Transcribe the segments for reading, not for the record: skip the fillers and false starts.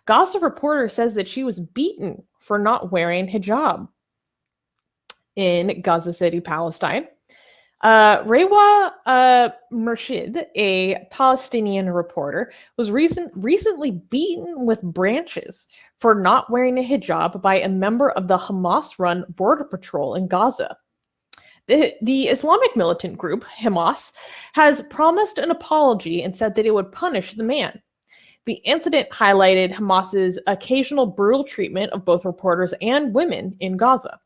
Gaza reporter says that she was beaten for not wearing hijab in Gaza City, Palestine. Rewa Murshid, a Palestinian reporter, was recently beaten with branches for not wearing a hijab by a member of the Hamas-run border patrol in Gaza. The Islamic militant group, Hamas, has promised an apology and said that it would punish the man. The incident highlighted Hamas's occasional brutal treatment of both reporters and women in Gaza.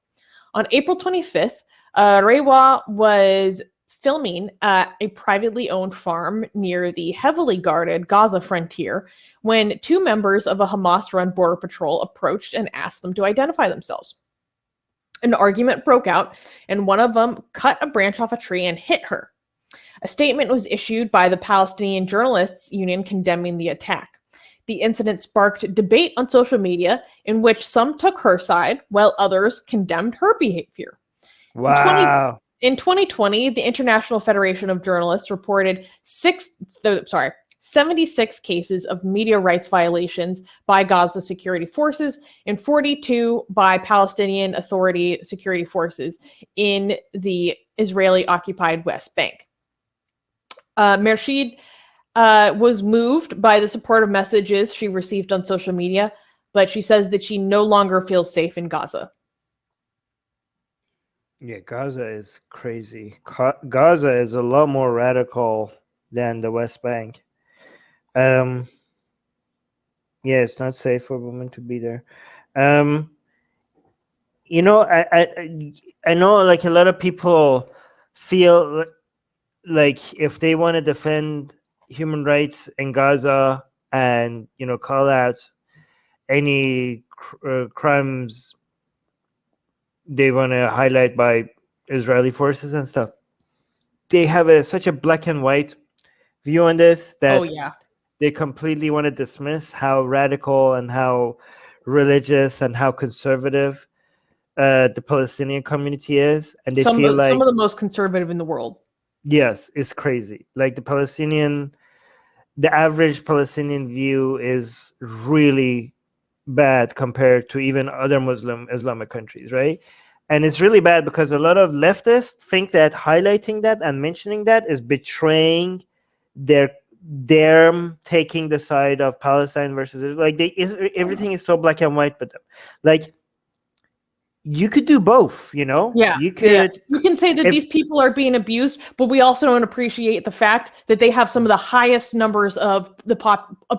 On April 25th, Rewa was filming at a privately owned farm near the heavily guarded Gaza frontier when two members of a Hamas-run border patrol approached and asked them to identify themselves. An argument broke out, and one of them cut a branch off a tree and hit her. A statement was issued by the Palestinian Journalists Union condemning the attack. The incident sparked debate on social media in which some took her side while others condemned her behavior. Wow. In 2020, the International Federation of Journalists reported 76 cases of media rights violations by Gaza security forces and 42 by Palestinian Authority security forces in the Israeli-occupied West Bank. Mershid was moved by the supportive messages she received on social media, but she says that she no longer feels safe in Gaza. Yeah, Gaza is crazy. Gaza is a lot more radical than the West Bank. Yeah, it's not safe for women to be there. You know, I know like a lot of people feel like if they want to defend human rights in Gaza and, you know, call out any crimes they want to highlight by Israeli forces and stuff, they have such a black and white view on this that they completely want to dismiss how radical and how religious and how conservative the Palestinian community is, and they feel like some of the most conservative in the world. Yes, it's crazy. Like the average Palestinian view is really bad compared to even other Muslim Islamic countries, right? And it's really bad because a lot of leftists think that highlighting that and mentioning that is betraying their taking the side of Palestine versus Israel. Like everything is so black and white with them. Like you could do both, you know? Yeah. You could. You can say that these people are being abused, but we also don't appreciate the fact that they have some of the highest numbers of the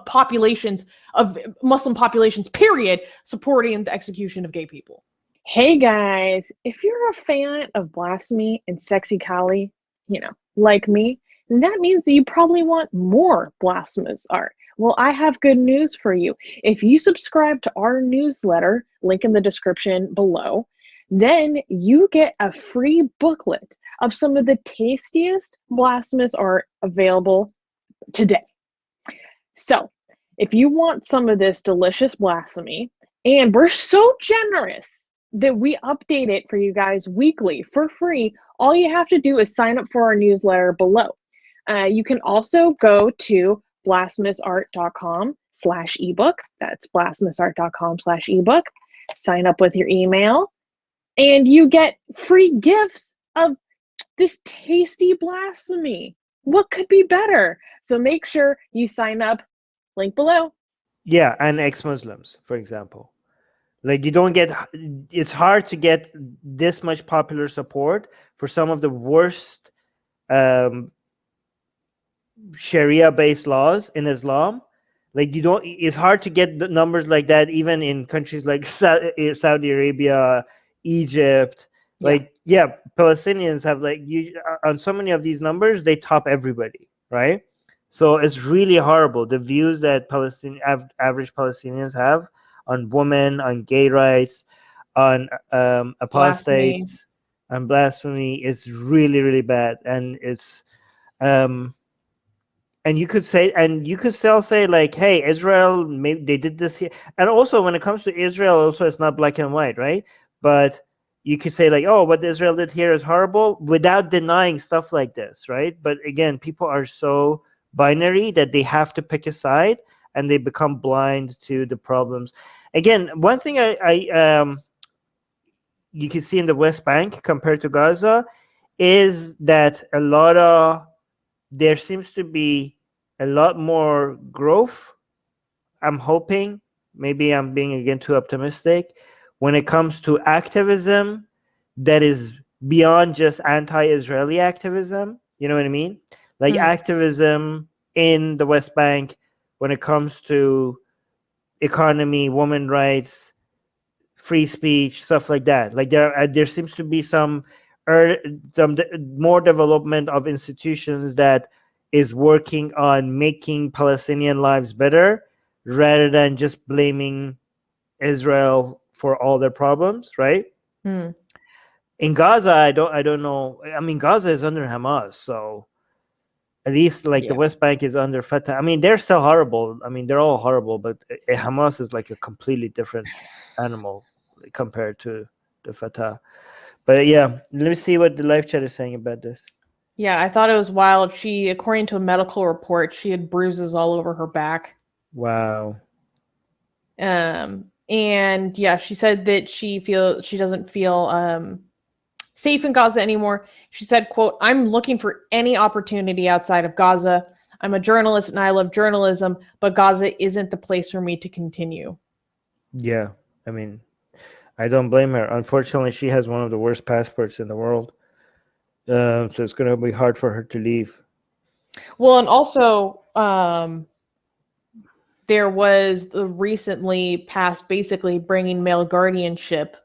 populations of Muslim populations, period, supporting the execution of gay people. Hey guys, if you're a fan of blasphemy and sexy Kali, you know, like me, then that means that you probably want more blasphemous art. Well, I have good news for you. If you subscribe to our newsletter, link in the description below, then you get a free booklet of some of the tastiest blasphemous art available today. So, if you want some of this delicious blasphemy, and we're so generous that we update it for you guys weekly for free, all you have to do is sign up for our newsletter below. You can also go to blasphemousart.com/ebook. That's blasphemousart.com/ebook. Sign up with your email, and you get free gifts of this tasty blasphemy. What could be better? So make sure you sign up. Link below. Yeah, and ex-Muslims, for example. Like it's hard to get this much popular support for some of the worst Sharia-based laws in Islam. Like it's hard to get the numbers like that even in countries like Saudi Arabia, Egypt. Like, Palestinians have on so many of these numbers, they top everybody, right? So it's really horrible. The views that average Palestinians have on women, on gay rights, on apostates, on blasphemy is really, really bad. And it's and you could still say like, hey, Israel, maybe they did this here. And also when it comes to Israel, also it's not black and white, right? But you could say like, oh, what Israel did here is horrible without denying stuff like this, right? But again, people are so binary that they have to pick a side and they become blind to the problems. Again, one thing you can see in the West Bank compared to Gaza is that there seems to be a lot more growth. I'm hoping, maybe I'm being again too optimistic, when it comes to activism that is beyond just anti-Israeli activism. You know what I mean? Like activism in the West Bank when it comes to economy, women rights, free speech, stuff like that. Like there seems to be some more development of institutions that is working on making Palestinian lives better rather than just blaming Israel for all their problems, right? In Gaza, I don't know. I mean, Gaza is under Hamas, so at least the West Bank is under Fatah. I mean, they're still horrible. I mean, they're all horrible, but Hamas is like a completely different animal compared to the Fatah. But yeah, let me see what the live chat is saying about this. Yeah, I thought it was wild. According to a medical report, she had bruises all over her back. Wow. And yeah, she said that she doesn't feel safe in Gaza anymore. She said, quote, "I'm looking for any opportunity outside of Gaza. I'm a journalist and I love journalism, but Gaza isn't the place for me to continue." Yeah, I mean, I don't blame her. Unfortunately, she has one of the worst passports in the world. So it's going to be hard for her to leave. Well, and also, there was the recently passed, basically bringing male guardianship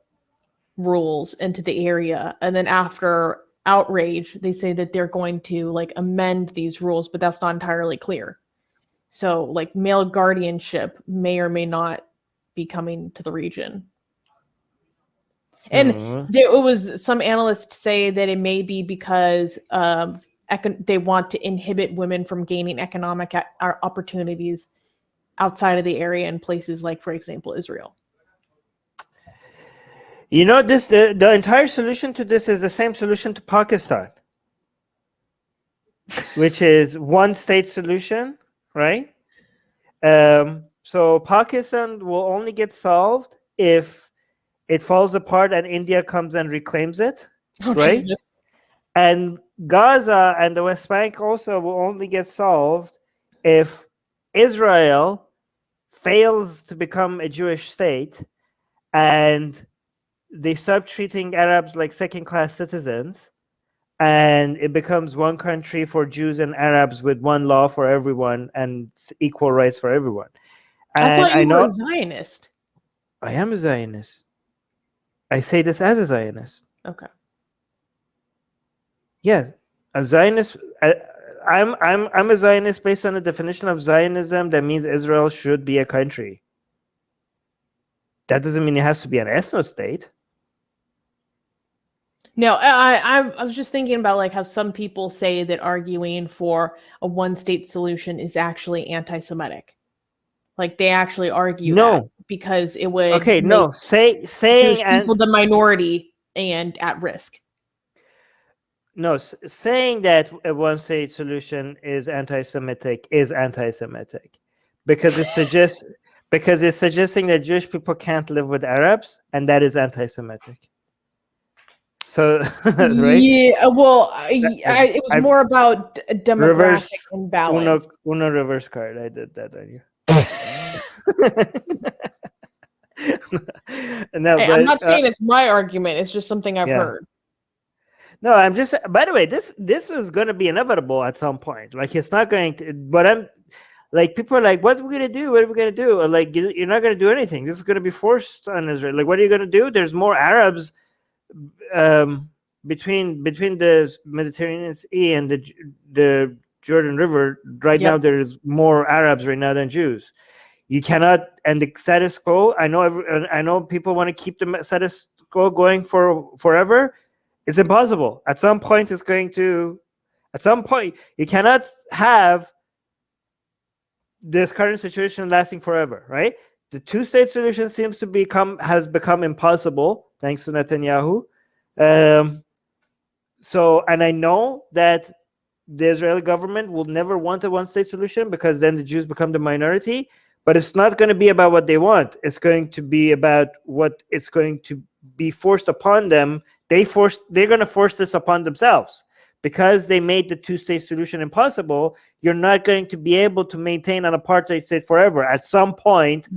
rules into the area, and then after outrage, they say that they're going to amend these rules, but that's not entirely clear. So, male guardianship may or may not be coming to the region. And there was some analysts say that it may be because they want to inhibit women from gaining economic opportunities outside of the area in places like, for example, Israel. You know, the entire solution to this is the same solution to Pakistan, which is one state solution, right? So Pakistan will only get solved if it falls apart and India comes and reclaims it, right? Jesus. And Gaza and the West Bank also will only get solved if Israel fails to become a Jewish state and they stop treating Arabs like second-class citizens, and it becomes one country for Jews and Arabs with one law for everyone and equal rights for everyone. And I thought you were a Zionist. I am a Zionist. I say this as a Zionist. Okay. Yeah, a Zionist. I'm a Zionist based on the definition of Zionism. That means Israel should be a country. That doesn't mean it has to be an ethno state. No, I was just thinking about how some people say that arguing for a one-state solution is actually anti-Semitic. They actually argue that because it would saying people the minority and at risk. No, saying that a one-state solution is anti-Semitic is anti-Semitic because it's suggesting that Jewish people can't live with Arabs, and that is anti-Semitic. So, right? Yeah, well, it was more about demographic imbalance. Uno reverse card. I did that on you. No, hey, I'm not saying it's my argument. It's just something I've heard. No, I'm just. By the way, this is going to be inevitable at some point. It's not going to. But I'm people are like, "What are we going to do? What are we going to do?" Or you're not going to do anything. This is going to be forced on Israel. What are you going to do? There's more Arabs between the Mediterranean Sea and the Jordan River. Right now, there's more Arabs right now than Jews. You cannot, and the status quo. I know people want to keep the status quo going for forever. It's impossible. At some point, you cannot have this current situation lasting forever, right? The two-state solution has become impossible thanks to Netanyahu. And I know that the Israeli government will never want a one-state solution because then the Jews become the minority. But it's not going to be about what they want. It's going to be about what it's going to be forced upon them. They're going to force this upon themselves. Because they made the two-state solution impossible, you're not going to be able to maintain an apartheid state forever. At some point,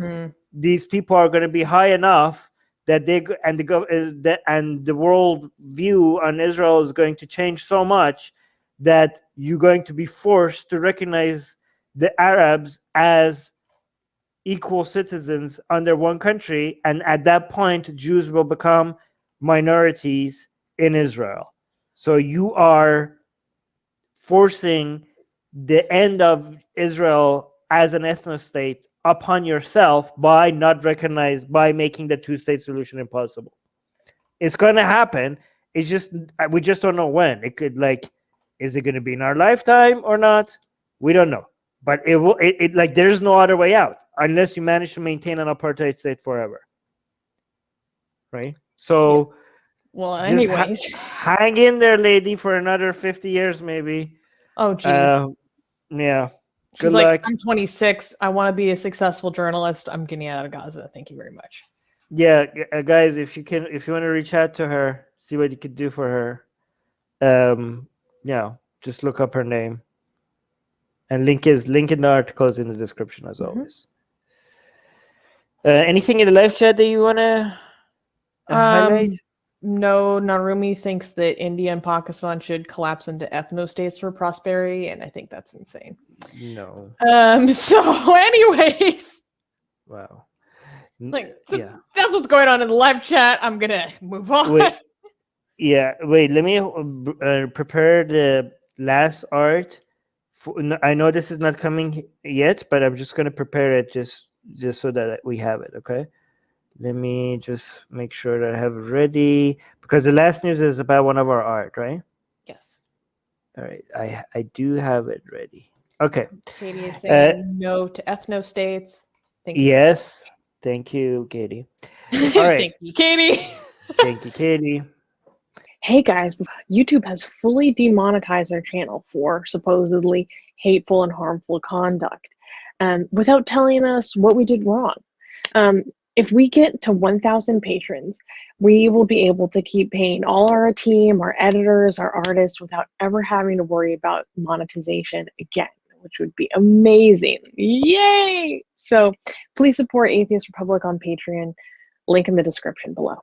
these people are going to be high enough that the world view on Israel is going to change so much that you're going to be forced to recognize the Arabs as equal citizens under one country, and at that point, Jews will become minorities in Israel. So you are forcing the end of Israel as an ethno-state upon yourself by making the two-state solution impossible. It's going to happen. It's just we just don't know when. It could is it going to be in our lifetime or not? We don't know. But it will. There's no other way out unless you manage to maintain an apartheid state forever. Right. So. Yeah. Well, anyways, hang in there, lady, for another 50 years, maybe. Oh, geez. Yeah. She's like, I'm 26. I want to be a successful journalist. I'm getting out of Gaza. Thank you very much. Yeah, guys, if you want to reach out to her, see what you could do for her. Just look up her name, and link in the articles in the description as always. Anything in the live chat that you want to highlight? No, Narumi thinks that India and Pakistan should collapse into ethno-states for prosperity, and I think that's insane. No. So anyways. Wow. That's what's going on in the live chat. I'm going to move on. Wait, let me prepare the last art. I know this is not coming yet, but I'm just going to prepare it just so that we have it, okay? Let me just make sure that I have it ready, because the last news is about one of our art, right? Yes. All right. I do have it ready. Okay. Katie is saying no to ethno-states. Thank you. Yes. Thank you, Katie. All right. Thank you, Katie. Thank you, Katie. Hey guys, YouTube has fully demonetized our channel for supposedly hateful and harmful conduct, without telling us what we did wrong. If we get to 1,000 patrons, we will be able to keep paying all our team, our editors, our artists without ever having to worry about monetization again, which would be amazing. Yay! So please support Atheist Republic on Patreon. Link in the description below.